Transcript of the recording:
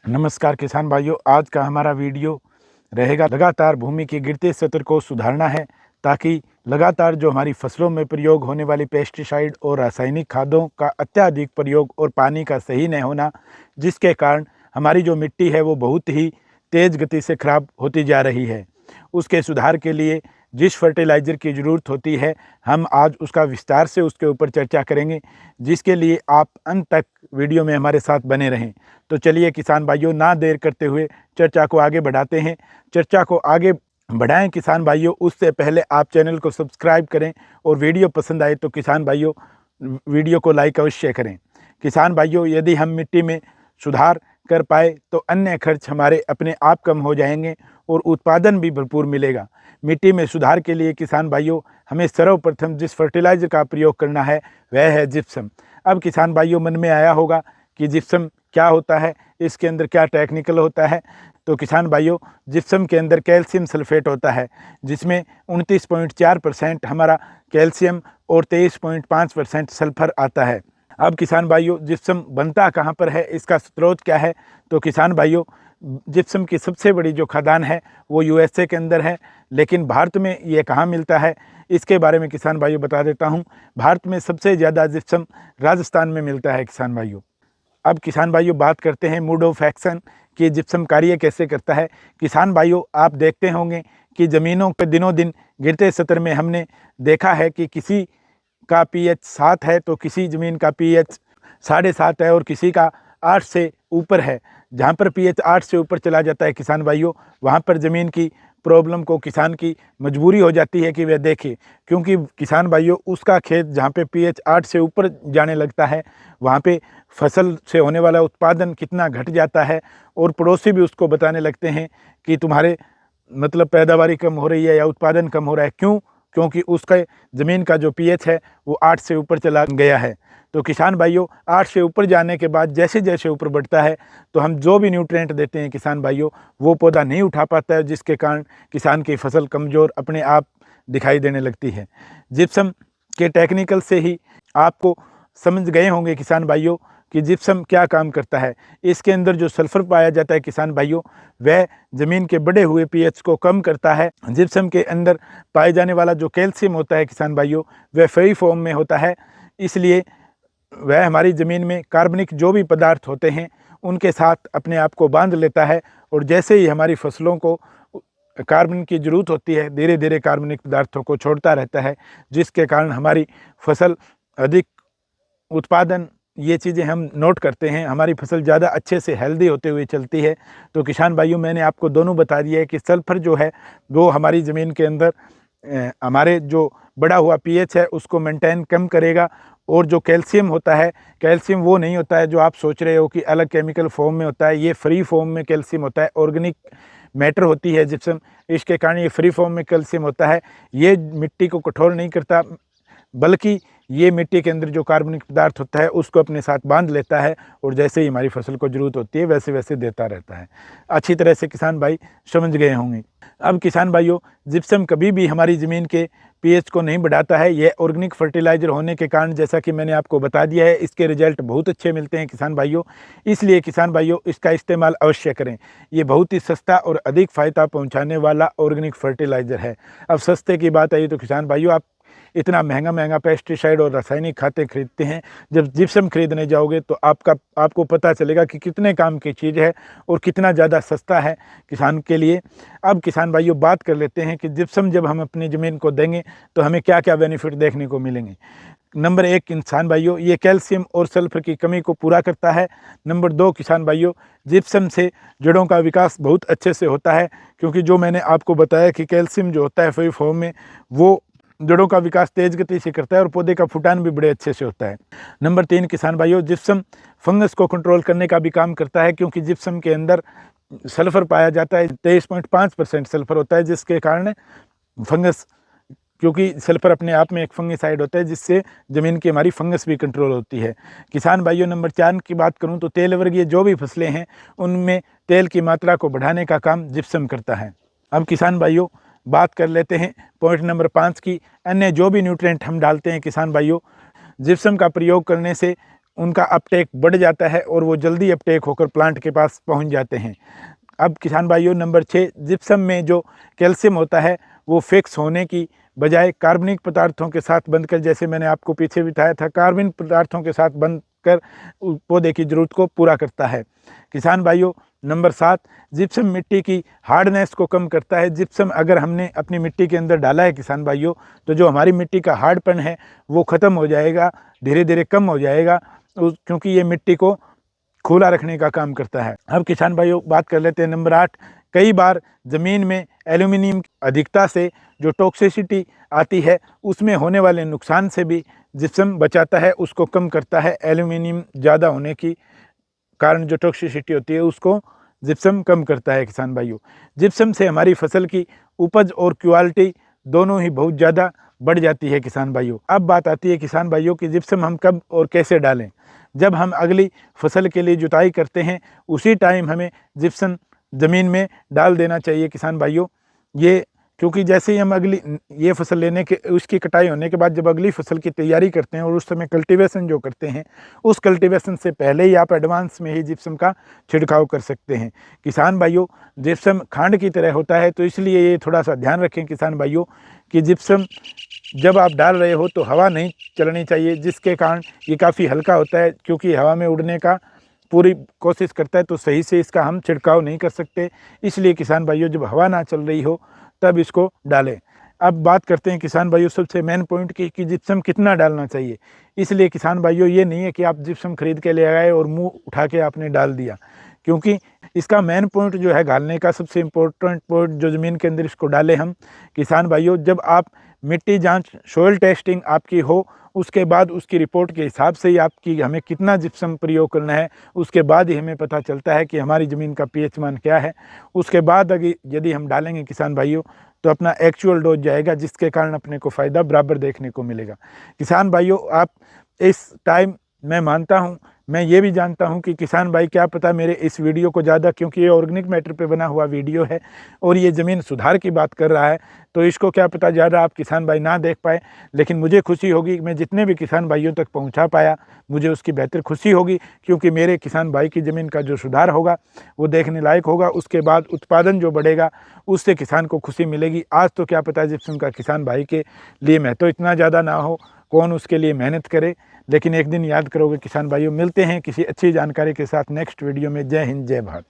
नमस्कार किसान भाइयों, आज का हमारा वीडियो रहेगा लगातार भूमि के गिरते सतह को सुधारना है, ताकि लगातार जो हमारी फसलों में प्रयोग होने वाली पेस्टिसाइड और रासायनिक खादों का अत्यधिक प्रयोग और पानी का सही नहीं होना, जिसके कारण हमारी जो मिट्टी है वो बहुत ही तेज़ गति से खराब होती जा रही है। उसके सुधार के लिए जिस फर्टिलाइज़र की ज़रूरत होती है, हम आज उसका विस्तार से उसके ऊपर चर्चा करेंगे, जिसके लिए आप अंत तक वीडियो में हमारे साथ बने रहें। तो चलिए किसान भाइयों, ना देर करते हुए चर्चा को आगे बढ़ाते हैं। चर्चा को आगे बढ़ाएं किसान भाइयों, उससे पहले आप चैनल को सब्सक्राइब करें और वीडियो पसंद आए तो किसान भाइयों वीडियो को लाइक अवश्य करें। किसान भाइयों, यदि हम मिट्टी में सुधार कर पाए तो अन्य खर्च हमारे अपने आप कम हो जाएंगे और उत्पादन भी भरपूर मिलेगा। मिट्टी में सुधार के लिए किसान भाइयों, हमें सर्वप्रथम जिस फर्टिलाइज़र का प्रयोग करना है वह है जिप्सम। अब किसान भाइयों, मन में आया होगा कि जिप्सम क्या होता है, इसके अंदर क्या टेक्निकल होता है। तो किसान भाइयों, जिप्सम के अंदर कैल्शियम सल्फेट होता है, जिसमें 29.4% हमारा कैल्शियम और 23.5% सल्फर आता है। अब किसान भाइयों, जिप्सम बनता कहाँ पर है, इसका स्रोत क्या है। तो किसान भाइयों, जिप्सम की सबसे बड़ी जो खदान है वो यूएसए के अंदर है, लेकिन भारत में ये कहाँ मिलता है इसके बारे में किसान भाइयों बता देता हूँ। भारत में सबसे ज़्यादा जिप्सम राजस्थान में मिलता है किसान भाइयों। अब किसान भाइयों, बात करते हैं मोड ऑफ एक्शन कि जिप्सम कार्य कैसे करता है। किसान भाइयों, आप देखते होंगे कि ज़मीनों के दिनों दिन गिरते सतर में हमने देखा है कि किसी का पीएच 7 है तो किसी ज़मीन का पीएच 7.5 है और किसी का 8 से ऊपर है। जहाँ पर पीएच 8 से ऊपर चला जाता है किसान भाइयों, वहाँ पर ज़मीन की प्रॉब्लम को किसान की मजबूरी हो जाती है कि वह देखे, क्योंकि किसान भाइयों उसका खेत जहाँ पे पीएच 8 से ऊपर जाने लगता है, वहाँ पे फसल से होने वाला उत्पादन कितना घट जाता है और पड़ोसी भी उसको बताने लगते हैं कि तुम्हारे मतलब पैदावारी कम हो रही है या उत्पादन कम हो रहा है। क्यों? क्योंकि उसका ज़मीन का जो पीएच है वो 8 से ऊपर चला गया है। तो किसान भाइयों, 8 से ऊपर जाने के बाद जैसे जैसे ऊपर बढ़ता है तो हम जो भी न्यूट्रिएंट देते हैं किसान भाइयों, वो पौधा नहीं उठा पाता है, जिसके कारण किसान की फसल कमज़ोर अपने आप दिखाई देने लगती है। जिप्सम के टेक्निकल से ही आपको समझ गए होंगे किसान भाइयों कि जिप्सम क्या काम करता है। इसके अंदर जो सल्फर पाया जाता है किसान भाइयों, वह ज़मीन के बढ़े हुए पीएच को कम करता है। जिप्सम के अंदर पाए जाने वाला जो कैल्शियम होता है किसान भाइयों, वह फ्री फॉर्म में होता है, इसलिए वह हमारी ज़मीन में कार्बनिक जो भी पदार्थ होते हैं उनके साथ अपने आप को बांध लेता है, और जैसे ही हमारी फसलों को कार्बन की ज़रूरत होती है, धीरे धीरे कार्बनिक पदार्थों को छोड़ता रहता है, जिसके कारण हमारी फसल अधिक उत्पादन, ये चीज़ें हम नोट करते हैं, हमारी फसल ज़्यादा अच्छे से हेल्दी होते हुए चलती है। तो किसान भाइयों, मैंने आपको दोनों बता दिया है कि सल्फर जो है वो हमारी ज़मीन के अंदर हमारे जो बढ़ा हुआ पीएच है उसको मेंटेन कम करेगा, और जो कैल्शियम होता है, कैल्शियम वो नहीं होता है जो आप सोच रहे हो कि अलग केमिकल फॉर्म में होता है। ये फ्री फॉर्म में कैल्शियम होता है, ऑर्गेनिक मैटर होती है जिप्सम, इसके कारण ये फ्री फॉर्म में कैल्शियम होता है। ये मिट्टी को कठोर नहीं करता, बल्कि ये मिट्टी के अंदर जो कार्बनिक पदार्थ होता है उसको अपने साथ बांध लेता है, और जैसे ही हमारी फसल को ज़रूरत होती है वैसे वैसे देता रहता है। अच्छी तरह से किसान भाई समझ गए होंगे। अब किसान भाइयों, जिप्सम कभी भी हमारी ज़मीन के पीएच को नहीं बढ़ाता है। यह ऑर्गेनिक फर्टिलाइज़र होने के कारण, जैसा कि मैंने आपको बता दिया है, इसके रिजल्ट बहुत अच्छे मिलते हैं किसान भाइयों। इसलिए किसान भाइयों, इसका इस्तेमाल अवश्य करें। ये बहुत ही सस्ता और अधिक फ़ायदा पहुंचाने वाला ऑर्गेनिक फर्टिलाइज़र है। अब सस्ते की बात आई तो किसान भाइयों, आप इतना महंगा महंगा पेस्टिसाइड और रासायनिक खाते खरीदते हैं, जब जिप्सम खरीदने जाओगे तो आपको पता चलेगा कि कितने काम की चीज़ है और कितना ज़्यादा सस्ता है किसान के लिए। अब किसान भाइयों, बात कर लेते हैं कि जिप्सम जब हम अपनी ज़मीन को देंगे तो हमें क्या क्या बेनिफिट देखने को मिलेंगे। नंबर 1 किसान भाइयों, ये कैल्शियम और सल्फर की कमी को पूरा करता है। नंबर 2 किसान भाइयों, जिप्सम से जड़ों का विकास बहुत अच्छे से होता है, क्योंकि जो मैंने आपको बताया कि कैल्शियम जो होता है फ्री फॉर्म में, वो जड़ों का विकास तेज गति से करता है और पौधे का फुटान भी बड़े अच्छे से होता है। नंबर 3 किसान भाइयों, जिप्सम फंगस को कंट्रोल करने का भी काम करता है, क्योंकि जिप्सम के अंदर सल्फर पाया जाता है, 23.5% सल्फर होता है, जिसके कारण फंगस, क्योंकि सल्फर अपने आप में एक फंगिसाइड होता है, जिससे ज़मीन की हमारी फंगस भी कंट्रोल होती है। किसान भाइयों, नंबर 4 की बात करूं तो तेल वर्गीय जो भी फसलें हैं उनमें तेल की मात्रा को बढ़ाने का काम जिप्सम करता है। अब किसान भाइयों, बात कर लेते हैं पॉइंट नंबर 5 की। अन्य जो भी न्यूट्रिएंट हम डालते हैं किसान भाइयों, जिप्सम का प्रयोग करने से उनका अपटेक बढ़ जाता है और वो जल्दी अपटेक होकर प्लांट के पास पहुंच जाते हैं। अब किसान भाइयों, नंबर 6, जिप्सम में जो कैल्शियम होता है वो फिक्स होने की बजाय कार्बनिक पदार्थों के साथ बंधकर, जैसे मैंने आपको पीछे बताया था, कार्बनिक पदार्थों के साथ बंधकर पौधे की ज़रूरत को पूरा करता है। किसान भाइयों, नंबर 7, जिप्सम मिट्टी की हार्डनेस को कम करता है। जिप्सम अगर हमने अपनी मिट्टी के अंदर डाला है किसान भाइयों, तो जो हमारी मिट्टी का हार्डपन है वो ख़त्म हो जाएगा, धीरे धीरे कम हो जाएगा, क्योंकि ये मिट्टी को खुला रखने का काम करता है। अब किसान भाइयों बात कर लेते हैं नंबर 8, कई बार ज़मीन में एल्यूमिनियम की अधिकता से जो टॉक्सिसिटी आती है उसमें होने वाले नुकसान से भी जिप्सम बचाता है, उसको कम करता है। एल्यूमिनियम ज़्यादा होने की कारण जो टॉक्सिसिटी होती है उसको जिप्सम कम करता है। किसान भाइयों, जिप्सम से हमारी फसल की उपज और क्वालिटी दोनों ही बहुत ज़्यादा बढ़ जाती है। किसान भाइयों, अब बात आती है किसान भाइयों कि जिप्सम हम कब और कैसे डालें। जब हम अगली फसल के लिए जुताई करते हैं उसी टाइम हमें जिप्सम ज़मीन में डाल देना चाहिए। किसान भाइयों, ये क्योंकि जैसे ही हम अगली ये फसल लेने के उसकी कटाई होने के बाद जब अगली फसल की तैयारी करते हैं और उस समय कल्टीवेशन जो करते हैं, उस कल्टीवेशन से पहले ही आप एडवांस में ही जिप्सम का छिड़काव कर सकते हैं। किसान भाइयों, जिप्सम खांड की तरह होता है, तो इसलिए ये थोड़ा सा ध्यान रखें किसान भाइयों कि जिप्सम जब आप डाल रहे हो तो हवा नहीं चलनी चाहिए, जिसके कारण ये काफ़ी हल्का होता है, क्योंकि हवा में उड़ने का पूरी कोशिश करता है, तो सही से इसका हम छिड़काव नहीं कर सकते। इसलिए किसान भाइयों, जब हवा ना चल रही हो तब इसको डालें। अब बात करते हैं किसान भाइयों सबसे मेन पॉइंट की कि जिप्सम कितना डालना चाहिए। इसलिए किसान भाइयों, ये नहीं है कि आप जिप्सम खरीद के ले आए और मुंह उठा के आपने डाल दिया, क्योंकि इसका मेन पॉइंट जो है डालने का, सबसे इम्पोर्टेंट पॉइंट जो ज़मीन के अंदर इसको डालें हम किसान भाइयों, जब आप मिट्टी जांच सॉइल टेस्टिंग आपकी हो, उसके बाद उसकी रिपोर्ट के हिसाब से ही आपकी हमें कितना जिप्सम प्रयोग करना है, उसके बाद ही हमें पता चलता है कि हमारी ज़मीन का पीएच मान क्या है। उसके बाद अगर यदि हम डालेंगे किसान भाइयों तो अपना एक्चुअल डोज जाएगा, जिसके कारण अपने को फ़ायदा बराबर देखने को मिलेगा। किसान भाइयों, आप इस टाइम मैं मानता हूँ, मैं ये भी जानता हूँ कि किसान भाई क्या पता मेरे इस वीडियो को ज़्यादा, क्योंकि ये ऑर्गेनिक मैटर पे बना हुआ वीडियो है और ये ज़मीन सुधार की बात कर रहा है, तो इसको क्या पता ज़्यादा आप किसान भाई ना देख पाए। लेकिन मुझे खुशी होगी कि मैं जितने भी किसान भाइयों तक पहुँचा पाया, मुझे उसकी बेहतर खुशी होगी, क्योंकि मेरे किसान भाई की ज़मीन का जो सुधार होगा वो देखने लायक होगा। उसके बाद उत्पादन जो बढ़ेगा उससे किसान को खुशी मिलेगी। आज तो क्या पता जिप्सम का किसान भाई के लिए महत्व इतना ज़्यादा ना हो, कौन उसके लिए मेहनत करे, लेकिन एक दिन याद करोगे किसान भाइयों। मिलते हैं किसी अच्छी जानकारी के साथ नेक्स्ट वीडियो में। जय हिंद, जय भारत।